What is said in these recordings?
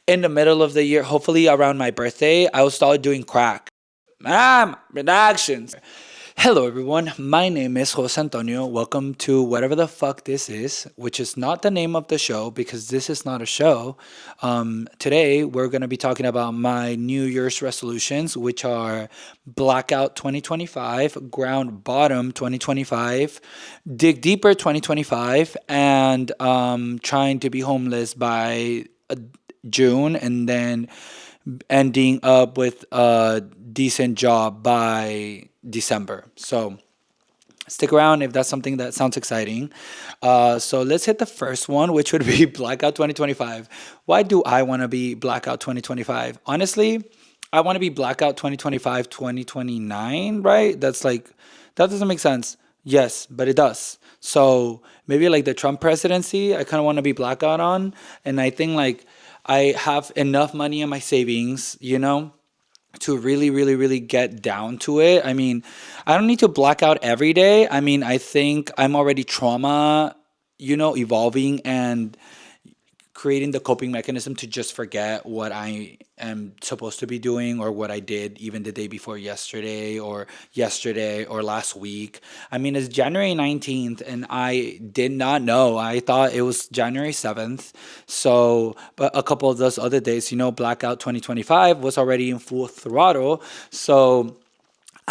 in the middle of the year, hopefully around my birthday, I'll start doing crack. Redactions. Hello, everyone. My name is Jose Antonio. Welcome to whatever the fuck this is, which is not the name of the show because this is not a show. Today, we're going to be talking about my New Year's resolutions, which are Blackout 2025, Ground Bottom 2025, Dig Deeper 2025, and trying to be homeless by June, and then ending up with a decent job by December. So stick around if that's something that sounds exciting. So let's hit the first one, which would be Blackout 2025. Why do I want to be Blackout 2025? Honestly, I want to be Blackout 2025, 2029, right? That's like, that doesn't make sense. Yes, but it does. So maybe like the Trump presidency, I kind of want to be Blackout on. And I think like I have enough money in my savings, to really, really, really get down to it. I mean, I don't need to black out every day. I mean, I think I'm already trauma, evolving and creating the coping mechanism to just forget what I am supposed to be doing or what I did even the day before yesterday or last week. I mean, it's January 19th and I did not know. I thought it was January 7th. So, but a couple of those other days, Blackout 2025 was already in full throttle. So,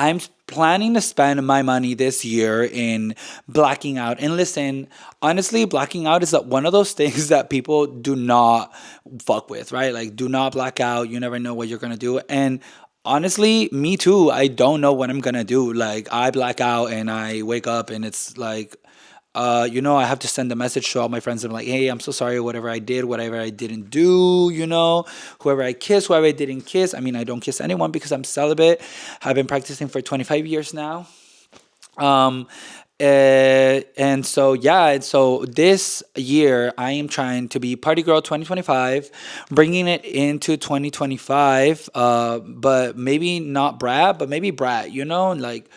I'm planning to spend my money this year in blacking out. And listen, honestly, blacking out is one of those things that people do not fuck with, right? Like, do not black out. You never know what you're going to do. And honestly, me too. I don't know what I'm going to do. Like, I black out and I wake up and it's like, I have to send a message to all my friends. I'm like, hey, I'm so sorry, whatever I did, whatever I didn't do, whoever I kiss, whoever I didn't kiss. I mean, I don't kiss anyone because I'm celibate. I've been practicing for 25 years now. Um, and so, yeah, and so this year I am trying to be Party Girl 2025, bringing it into 2025, but maybe not brat, but maybe brat, like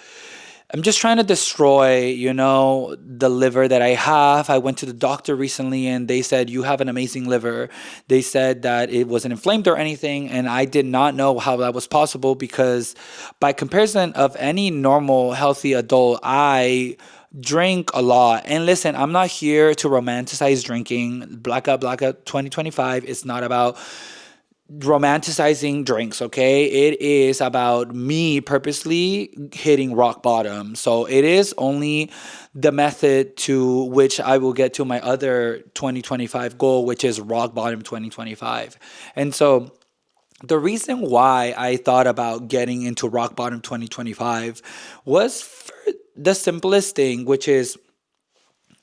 I'm just trying to destroy, the liver that I have. I went to the doctor recently and they said, you have an amazing liver. They said that it wasn't inflamed or anything. And I did not know how that was possible because, by comparison of any normal, healthy adult, I drink a lot. And listen, I'm not here to romanticize drinking. Blackout 2025 is not about romanticizing drinks, okay? It is about me purposely hitting rock bottom. So it is only the method to which I will get to my other 2025 goal, which is rock bottom 2025. And so the reason why I thought about getting into rock bottom 2025 was for the simplest thing, which is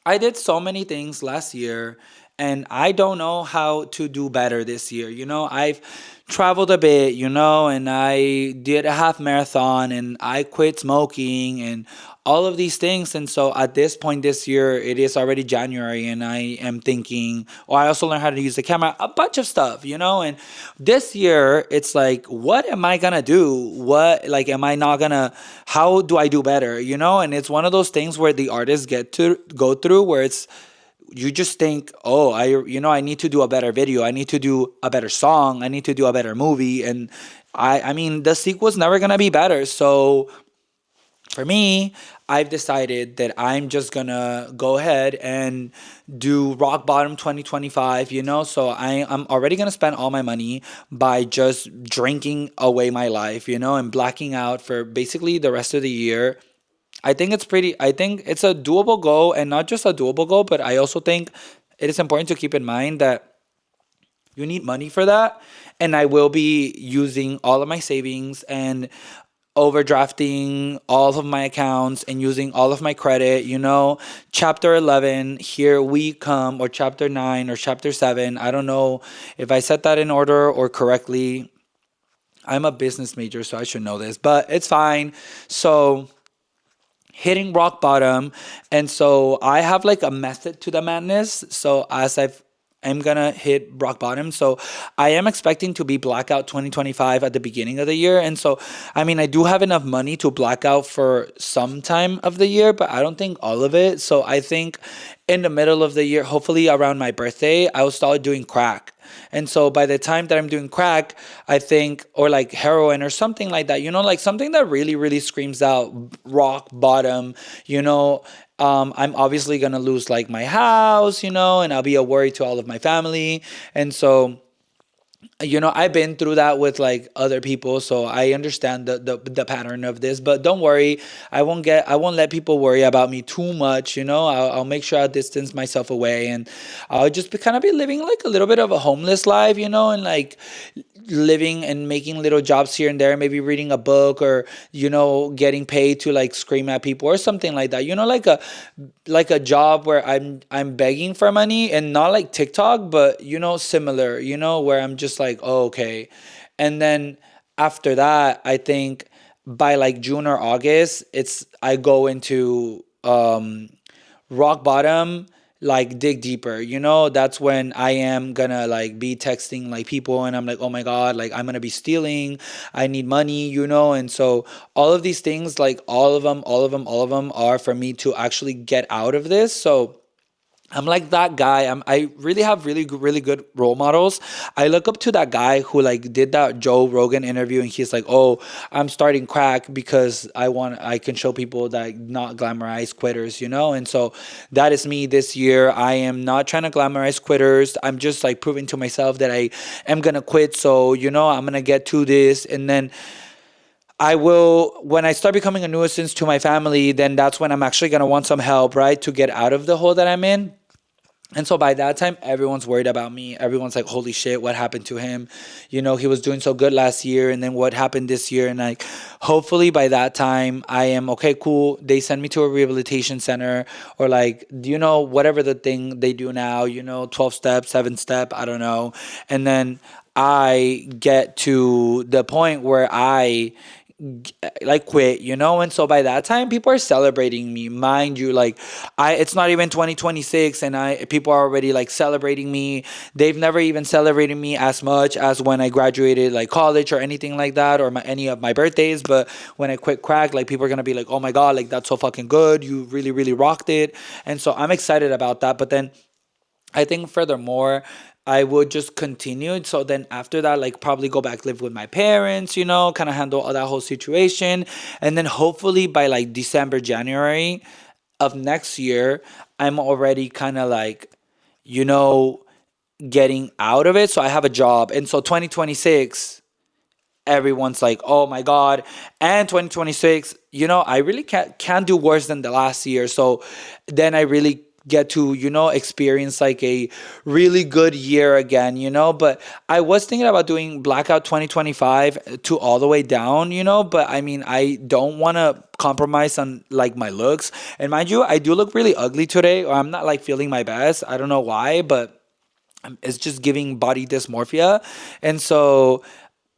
I did so many things last year and I don't know how to do better this year. I've traveled a bit, and I did a half marathon and I quit smoking and all of these things. And so at this point this year, it is already January and I am thinking, oh, I also learned how to use the camera, a bunch of stuff, and this year it's like, what am I gonna do? What, like, am I not gonna, how do I do better, And it's one of those things where the artists get to go through where it's, you just think, oh, I need to do a better video. I need to do a better song. I need to do a better movie. And I mean, the sequel's never going to be better. So for me, I've decided that I'm just gonna go ahead and do rock bottom 2025, So I'm already gonna spend all my money by just drinking away my life, and blacking out for basically the rest of the year. I think it's a doable goal, and not just a doable goal, but I also think it is important to keep in mind that you need money for that. And I will be using all of my savings and overdrafting all of my accounts and using all of my credit, chapter 11, here we come, or chapter 9 or chapter 7. I don't know if I said that in order or correctly. I'm a business major, so I should know this, but it's fine. So hitting rock bottom. And so I have like a method to the madness. So I'm gonna hit rock bottom. So I am expecting to be blackout 2025 at the beginning of the year. And so, I mean, I do have enough money to black out for some time of the year, but I don't think all of it. So I think in the middle of the year, hopefully around my birthday, I'll start doing crack. And so by the time that I'm doing crack, I think, or like heroin or something like that, like something that really, really screams out rock bottom, you know, I'm obviously gonna lose like my house, and I'll be a worry to all of my family. And so, I've been through that with like other people, so I understand the pattern of this. But don't worry, I won't let people worry about me too much. I'll make sure I distance myself away, and I'll just kind of be living like a little bit of a homeless life, and like living and making little jobs here and there, maybe reading a book, or getting paid to like scream at people or something like that. Like a job where I'm begging for money, and not like TikTok, but similar, where I'm just like, oh, okay. And then after that, I think by like June or August, I go into rock bottom, like dig deeper. That's when I am gonna like be texting like people, and I'm like, oh my god, like I'm gonna be stealing, I need money, and so all of these things, like all of them are for me to actually get out of this. So I'm like that guy. I really have really good role models. I look up to that guy who like did that Joe Rogan interview, and he's like, "Oh, I'm starting crack because I can show people that not glamorize quitters, And so that is me this year. I am not trying to glamorize quitters. I'm just like proving to myself that I am gonna quit. So I'm gonna get to this, and then I will, when I start becoming a nuisance to my family, then that's when I'm actually gonna want some help, right, to get out of the hole that I'm in. And so by that time, everyone's worried about me. Everyone's like, holy shit, what happened to him? He was doing so good last year, and then what happened this year? And like, hopefully by that time, I am okay, cool. They send me to a rehabilitation center, or like, whatever the thing they do now, 12 step, 7 step, I don't know. And then I get to the point where I like quit, and so by that time people are celebrating me, mind you. Like, it's not even 2026, and I people are already like celebrating me. They've never even celebrated me as much as when I graduated like college or anything like that, or any of my birthdays. But when I quit crack, like people are gonna be like, oh my god, like that's so fucking good, you really really rocked it. And so I'm excited about that. But then I think furthermore, I would just continue. So then after that, like probably go back live with my parents, kind of handle all that whole situation. And then hopefully by like December, January of next year, I'm already kind of like, you know, getting out of it. So I have a job. And so 2026, everyone's like, oh my God. And 2026, I really can't do worse than the last year. So then I really get to, experience like a really good year again, But I was thinking about doing Blackout 2025 to all the way down, But I mean, I don't want to compromise on like my looks. And mind you, I do look really ugly today, or I'm not like feeling my best. I don't know why, but it's just giving body dysmorphia. And so,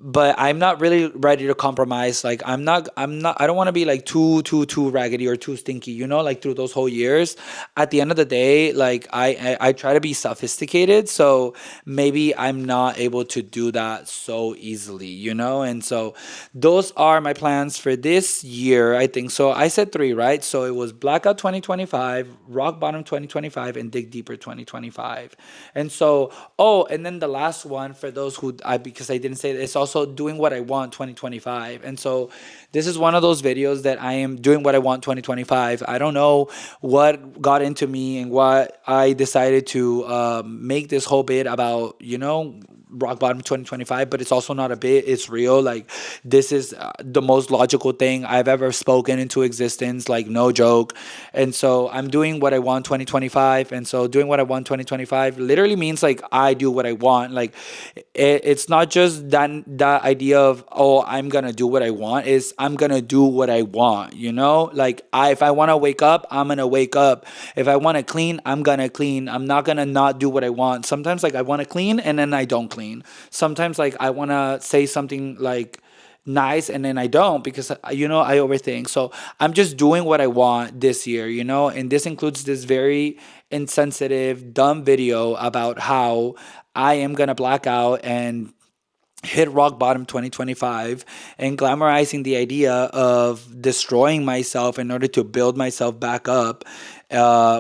but I'm not really ready to compromise. Like I don't want to be like too raggedy or too stinky, like through those whole years. At the end of the day, like I try to be sophisticated, so maybe I'm not able to do that so easily, And so those are my plans for this year, I think. So I said three, right? So it was Blackout 2025, Rock Bottom 2025, and Dig Deeper 2025. And so, oh, and then the last one for those because I didn't say it, it's also Doing What I Want 2025. And so this is one of those videos that I am doing what I want 2025. I don't know what got into me and what I decided to make this whole bit about, rock bottom 2025, but it's also not a bit, it's real. Like, this is the most logical thing I've ever spoken into existence, like no joke. And so I'm doing what I want 2025. And so doing what I want 2025 literally means like I do what I want. Like, it's not just that idea of, oh, I'm gonna do what I want. Is I'm gonna do what I want, like if I want to wake up, I'm gonna wake up. If I want to clean, I'm gonna clean. I'm not gonna not do what I want. Sometimes like I want to clean and then I don't clean. Sometimes like I want to say something like nice and then I don't, because I overthink. So I'm just doing what I want this year, and this includes this very insensitive dumb video about how I am gonna black out and hit rock bottom 2025, and glamorizing the idea of destroying myself in order to build myself back up,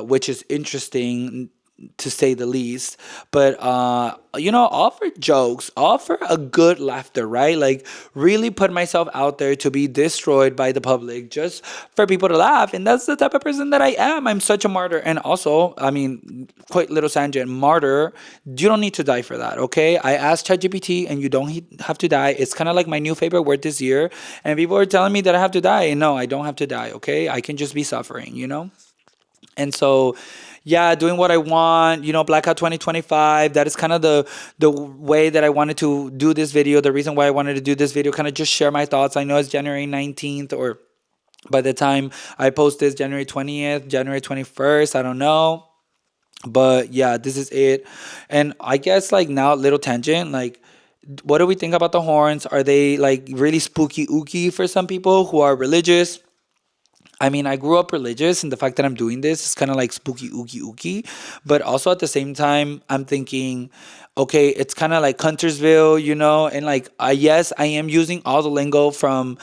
which is interesting to say the least. But offer jokes, offer a good laughter, right? Like really put myself out there to be destroyed by the public just for people to laugh. And that's the type of person that I am. I'm such a martyr. And also, I mean, quite little tangent, martyr, you don't need to die for that, okay? I asked ChatGPT and you don't have to die. It's kind of like my new favorite word this year. And people are telling me that I have to die. And no, I don't have to die, okay? I can just be suffering, you know? And so, yeah, doing what I want, Blackout 2025. That is kind of the way that I wanted to do this video. The reason why I wanted to do this video, kind of just share my thoughts. I know it's January 19th, or by the time I post this, January 20th, January 21st, I don't know. But yeah, this is it. And I guess like now, little tangent, like what do we think about the horns? Are they like really spooky ooky for some people who are religious? I mean, I grew up religious, and the fact that I'm doing this is kind of like spooky, ooky, ooky. But also at the same time, I'm thinking, okay, it's kind of like Huntersville, and like, yes, I am using all the lingo from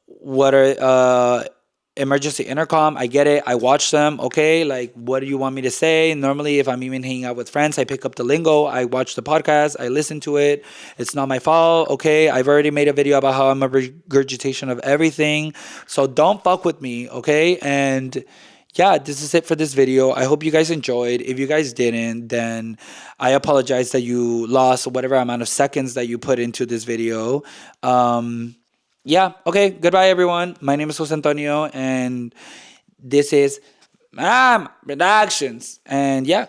what are emergency intercom. I get it. I watch them. Okay, like what do you want me to say? Normally, if I'm even hanging out with friends, I pick up the lingo. I watch the podcast. I listen to it. It's not my fault. Okay, I've already made a video about how I'm a regurgitation of everything. So don't fuck with me. Okay, and yeah, this is it for this video. I hope you guys enjoyed. If you guys didn't, then I apologize that you lost whatever amount of seconds that you put into this video. Yeah, okay, goodbye everyone. My name is Jose Antonio, and this is Productions. And yeah,